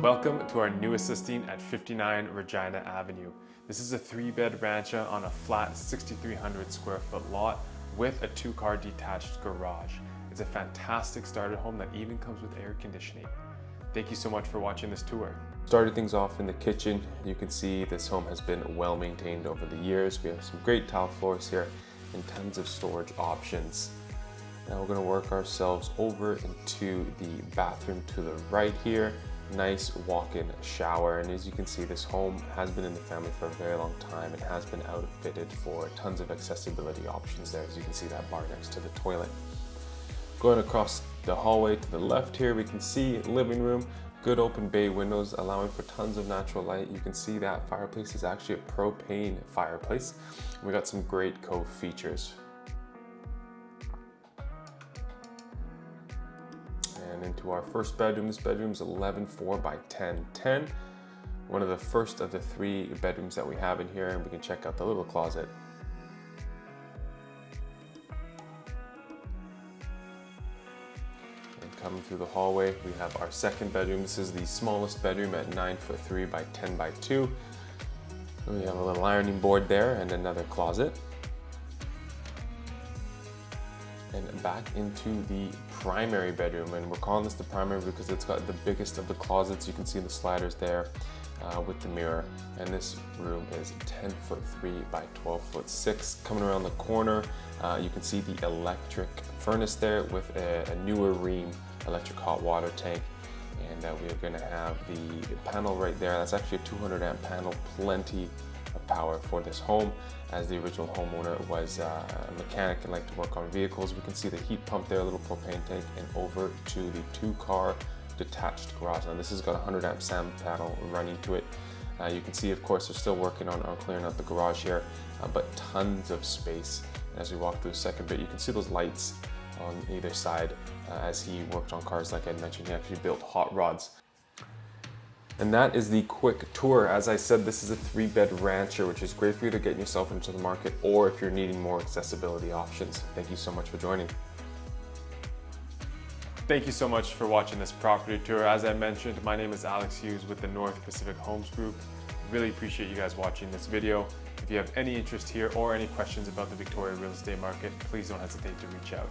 Welcome to our newest listing at 59 Regina Avenue. This is a 3-bed rancha on a flat 6,300 square foot lot with a 2-car detached garage. It's a fantastic starter home that even comes with air conditioning. Thank you so much for watching this tour. Starting things off in the kitchen, you can see this home has been well maintained over the years. We have some great tile floors here and tons of storage options. Now we're going to work ourselves over into the bathroom to the right here. Nice walk-in shower, and as you can see, this home has been in the family for a very long time and has been outfitted for tons of accessibility options there. As you can see that bar next to the toilet. Going across the hallway to the left here, we can see living room, good open bay windows allowing for tons of natural light. You can see that fireplace is actually a propane fireplace. We got some great cove features. And into our first bedroom. This bedroom is 11.4 by 10.10. One of the first of the 3 bedrooms that we have in here, and we can check out the little closet. And coming through the hallway, we have our second bedroom. This is the smallest bedroom at 9'3" by 10 by 2. And we have a little ironing board there and another closet. And back into the primary bedroom, and we're calling this the primary because it's got the biggest of the closets. You can see the sliders there with the mirror, and this room is 10'3" by 12'6". Coming around the corner, you can see the electric furnace there with a newer Ream electric hot water tank, and we are going to have the panel right there. That's actually a 200 amp panel, plenty of power for this home. As the original homeowner was a mechanic and liked to work on vehicles. We can see the heat pump there, a little propane tank, and over to the 2-car detached garage. Now this has got a 100 amp SAM panel running to it. You can see, of course, they're still working on clearing out the garage here, but tons of space. And as we walk through the second bit, you can see those lights on either side. As he worked on cars, like I mentioned, he actually built hot rods. And that is the quick tour. As I said, this is a 3-bed rancher, which is great for you to get yourself into the market, or if you're needing more accessibility options. Thank you so much for joining. Thank you so much for watching this property tour. As I mentioned, my name is Alex Hughes with the North Pacific Homes Group. Really appreciate you guys watching this video. If you have any interest here or any questions about the Victoria real estate market, please don't hesitate to reach out.